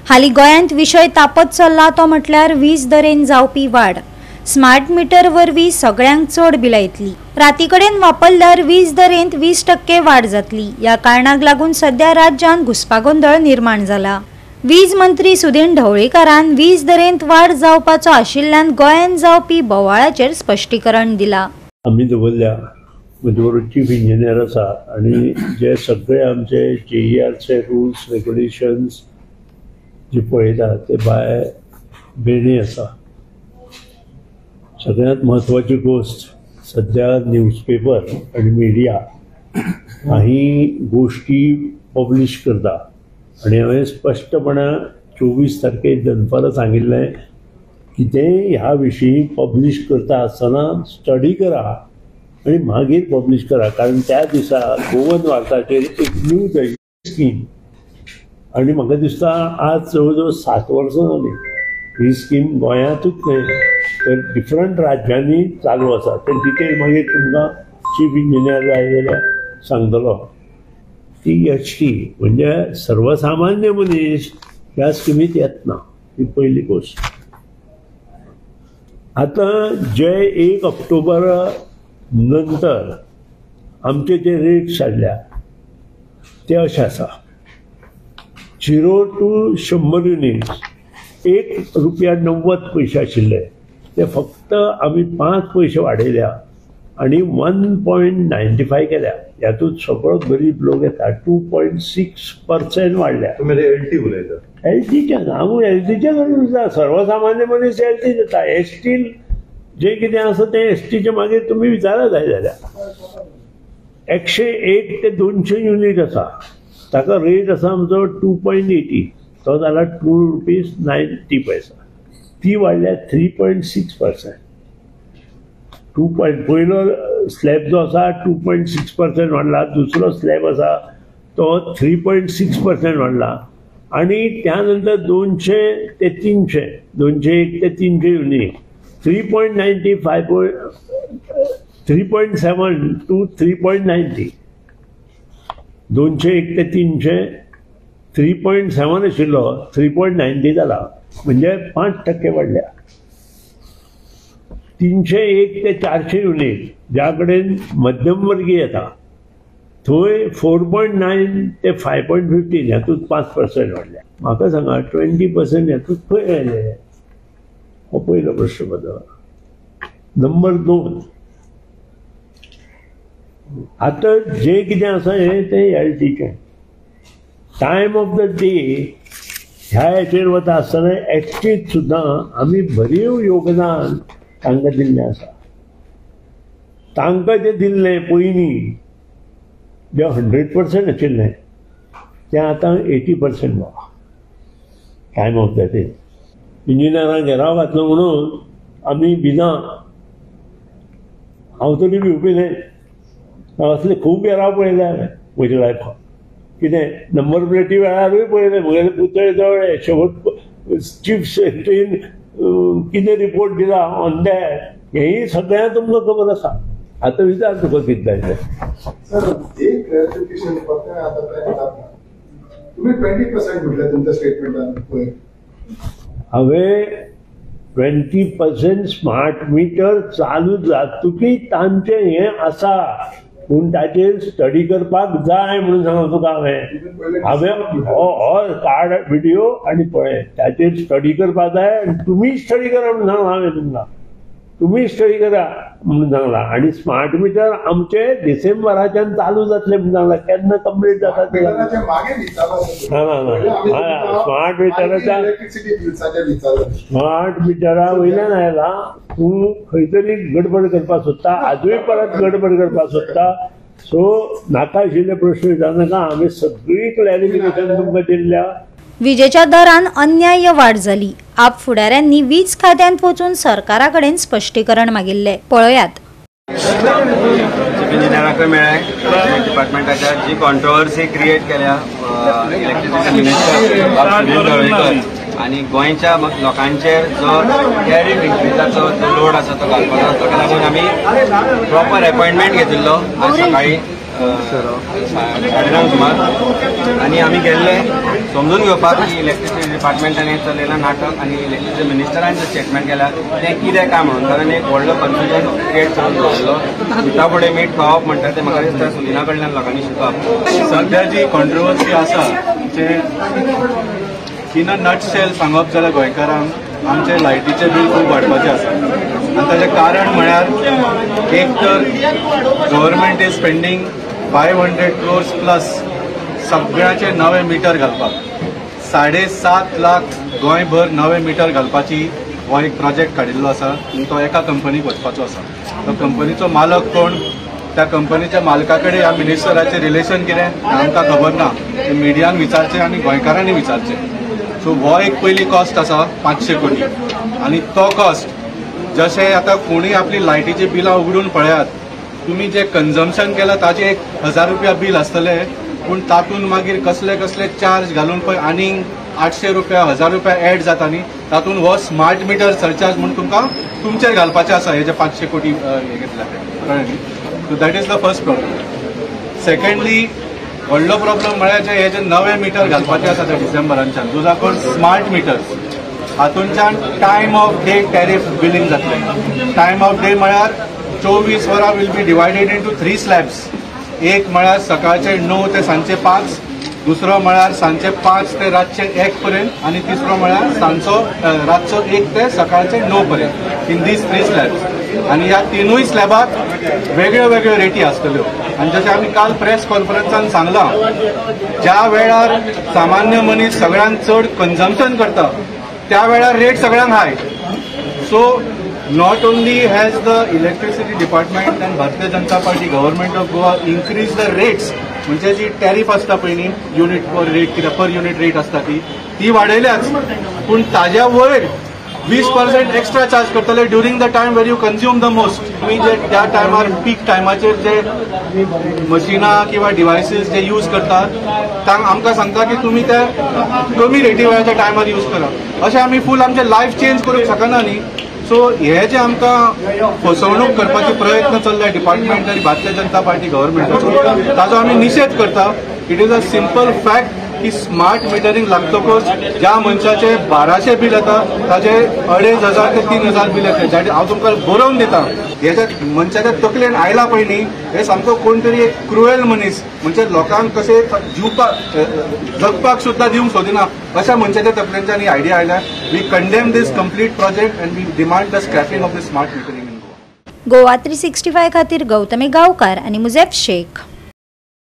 हाली गोंयांत विशय तापत चल्ला तो म्हटल्यार वीज दरेन जावपी वाड। स्मार्ट मीटर वरवीं सगळ्यांक चड बिलां येतली। राती कडेन वापरल्यार वीज दरेंत 20% वाड जातली। ह्या कारणाक लागून सध्या राज्यांत घुसपागोंदळ निर्माण जाला। वीज मंत्री सुदीन ढवळीकारान वीज दरेंत वाड जावपाचो आशिल्ल्यान गोंयांत जावपी बोवाळाचेर स्पश्टीकरण दिलां। आमी दवरल्या म्हजे चीफ इंजिनियर आसा आनी जे सगळे आमचे JERचे रुल्स रेग्युलेशन्स जे पळयता ते भायर बेणी आसा। सगळ्यांत म्हत्वाची गोष्ट सध्या न्यूजपेपर आनी मिडिया ही गोष्टी पब्लीश करता आनी हांवें स्पश्टपणान 24 तारखेक दनपारां सांगिल्लें की ते ह्या विशीं पब्लीश करता आसतना स्टडी करा आनी मागीर पब्लीश करा, कारण त्या दिसा गोवन वार्ताचेर एक न्यूज आयिल्ली स्कीम आनी म्हाका दिसता आज जवळ जवळ 7 वर्सां जालीं ही स्कीम गोंयांतूच न्हय तर डिफरंट राज्यांनी चालू आसा। ते डिटेल मागीर तुमकां चीफ इंजिनियर जाय जाल्यार सांगतलो। ती HT म्हणजे सर्वसामान्य मनीस ह्या स्किमीत येतना, ही पहिली गोष्ट। आता जे 1 ऑक्टोबर नंतर आमचे जे रेट्स हाडल्या ते अशे आसा। 0 to 100 युनिट्स ₹1.90 आशिल्ले ते फक्त आमी 5 पैसे वाडयल्या आनी 1.95 केल्या। ह्यातून सगळो गरीब लोक येता। 2.6% वाडल्या। तुम्ही LT उलयता? LTच्या हांव LTचे उलयता, सर्वसामान्य मनीस LT जाता। ST जे कितें आसा ते STचे मागीर तुमी विचारा जाय जाल्यार 101 ते 200 युनिट आसा, ताका रेट आसा आमचो 2.80, तो जाला ₹2.90। ती वाडल्या 3.6%। पयलो स्लॅब जो आसा 2.6% वाडला, दुसरो स्लॅब आसा तो 3.6% वाडला आनी त्या नंतर 200 ते 300, 201 ते 300 युनिट 3.95 3.7 to 3.90, 201 ते 300 3.7 आशिल्लो 3.90 जाला, म्हणजे 5% वाडल्या। 301 ते 400 युनिट ज्या कडेन मध्यमवर्गीय येता थंय 4.9 ते 5.15, ह्यातून 5% वाडल्या। म्हाका सांगा 20% ह्यातून खंय आयले? हो पयलो प्रश्न पडला। नंबर 2, आता जे कितें आसा ते LTचे टायम ऑफ द डे ह्या हेचेर वता आसतना HTत सुद्दां आमी भरीव योगदान तांकां दिल्लें आसा। तांकां जें दिल्लें पयलीं जे 100% आशिल्लें तें आतां 80% जाला टायम ऑफ द डे। इंजिनियरांक घेराव घातलो म्हणून आमी भिना, हांव तरी भिवपी न्हय, असले खूब घेराव पळयले हांवें म्हज्या लायफान। कितें नंबर प्लेटी वेळारूय पळयले, म्हगेले पुतळे जवळ शेवट चीफ सेक्रेटरीन कितें रिपोर्ट दिला ऑन दॅट हेय सगळ्यांक तुमकां खबर आसा। आतां विचार तुका कितें जाय तें। सर, एक क्लॅरिफिकेशन फक्त आता तुम्ही 20% म्हटलं तुमच्या स्टेटमेंटान। हांवें 20% स्मार्ट मीटर चालू जातकीच तांचें हें आसा, पूण ताचेर स्टडी करपाक जाय म्हणून सांगला तुका हांवें हो कार्ड व्हिडिओ आनी पळय ताचेर स्टडी करपाक जाय आनी तुमी स्टडी करा म्हणून सांगला हांवें तुमकां। तुम्ही स्टडी करा म्हणून सांगला आनी स्मार्ट मीटर आमचे डिसेंबराच्यान चालू जातले म्हणून सांगला। केन्ना कंप्लीट जाता ते ना स्मार्ट मिटरा वयल्यान आयला। तूं खंय तरी गडबड करपाक सोदता, आजूय परत गडबड करपाक सोदता, सो नाका आशिल्ले प्रश्न विचारनाका। हांवें सगळी क्लॅरिफिकेशन तुमकां दिल्ल्या। विजेच्या दरान अन्याय्य वाड जाली। आप फुडाऱ्यांनी वीज खात्यांत वचून सरकारा कडेन स्पश्टीकरण मागिल्ले। पळयात। चीफ इंजिनियराक मेळ्ळें डिपार्टमेंटाच्या जी कॉन्ट्रोवर्सी क्रिएट केल्या इलेक्ट्रिसिटी मिनिस्टर सुनील ढवळीकर आनी गोंयच्या लोकांचेर जो टॅरिफ इन्क्रीजाचो जो लोड आसा तो घालपाचो, ताका लागून आमी प्रॉपर अपॉइंटमेंट घेतिल्लो आज सकाळी साडेनऊ सुमार आनी आमी गेल्ले समजून घेवपाक की इलेक्ट्रिसिटी डिपार्टमेंटान हें चलयलां नाटक आनी इलेक्ट्रिसिटी मिनिस्टरान जें स्टेटमेंट केलां तें कितें काय म्हणून कारण एक व्हडलो कन्फ्युजन क्रिएट जावन दवरलो उठा फुडें मीठ खावप म्हणटा तें म्हाका दिसता सुलिना कडल्यान लोकांनी शिकप. सध्या जी कॉन्ट्रोवर्सी आसा जे इन अ नटशेल सांगप जाल्यार गोंयकारांक आमचे लायटीचे बील खूब वाडपाचें आसा आनी ताचें कारण म्हळ्यार एक तर government is spending 500 crores plus सगळ्याचे नवे मिटर घालपाक 7.5 लाख गोंयभर नवे मिटर घालपाची हो एक प्रोजेक्ट काडिल्लो आसा आनी तो एका कंपनीक वचपाचो आसा. तो कंपनीचो मालक कोण, त्या कंपनीच्या मालका कडेन ह्या मिनिस्टराचें रिलेशन कितें आमकां खबर ना. ते मिडियान विचारचें आनी गोंयकारांनी विचारचें. सो हो एक पयली कॉस्ट आसा 500 कोटी आनी तो कॉस्ट जशें आतां कोणीय आपली लायटीची बिलां उगडून पळयात तुमी जे कन्जम्पशन केलां ताचें 1000 रुपया बील आसतलें पूण तातूंत मागीर कसले कसले चार्ज घालून पळय आनीक 800 रुपया 1000 रुपया एड जाता न्ही तातूंत हो स्मार्ट मिटर सरचार्ज म्हणून तुमकां तुमचेर घालपाचें आसा हे जे 500 कोटी हे घेतल्या ते कळ्ळें न्ही. So that is the first problem. Secondly व्हडलो प्रॉब्लम म्हळ्यार जे हे जे नवे मिटर घालपाचे आसा ते डिसेंबरांच्यान तुजा कोण स्मार्ट मिटर्स हातूंतल्यान time of day tariff billing जातलें. टायम ऑफ डे म्हळ्यार 24 वरां will be divided into 3 slabs. एक म्हळ्यार सकाळचे 9 ते सांजचे 5, दुसरो म्हळ्यार सांजचे 5 ते रातचे 1 पर्यंत आनी तिसरो म्हळ्यार सांजचो रातचो 1 ते सकाळचे 9 पर्यंत इन दीज 3 स्लॅब्स. आनी ह्या तिनूय स्लॅबाक वेगळ्यो वेगळ्यो रेटी आसतल्यो. आनी जशें आमी काल प्रेस कॉन्फरन्सान सांगलां ज्या वेळार सामान्य मनीस सगळ्यांत चड कन्जम्पशन करता त्या वेळार रेट सगळ्यांक हाय. So not only has the electricity department and Bharatiya Janata Party government of Goa increased the rates म्हणजे जी टॅरिफ आसता पळय न्ही युनिट पर रेट कितें पर युनिट रेट आसता ती वाडयल्याच पूण ताज्या वयर 20% एक्स्ट्रा चार्ज करतले during the time where you consume the most. तुम्ही जे त्या टायमार पीक टायमाचेर जे मशिनां किंवा डिवायसीस जे यूज करतात आमकां सांगता की तुमी ते कमी रेटी वेळाच्या टायमार यूज करा. अशें आमी फूल आमचें लायफ चेंज करूंक शकना न्ही. सो हे जे आमकां फसवणूक करपाचे प्रयत्न चल्ले डिपार्टमेंट आनी भारतीय जनता पार्टी गव्हर्मेंटाचो ताचो आमी निशेध करता. It is a simple fact की स्मार्ट मिटरिंग लागतकच ज्या मनशाचे 1200 बील येता ताचे 2500 ते 3000 बील येता. हांव तुमकां बरोवन दिता हे जे मनशाच्या तकलेन आयला पळय न्ही हे सामको कोण तरी एक क्रुएल मनीस म्हणजे लोकांक कशें जगपाक सुद्दां दिवंक सोदिना अशा मनशाच्या तकलेंच्यान ही आयडिया आयल्या. We condemn this complete project and we demand the scrapping of the smart metering in Goa. Goa 365 खातीर गौतमी गांवकार आनी मुजेफ शेख.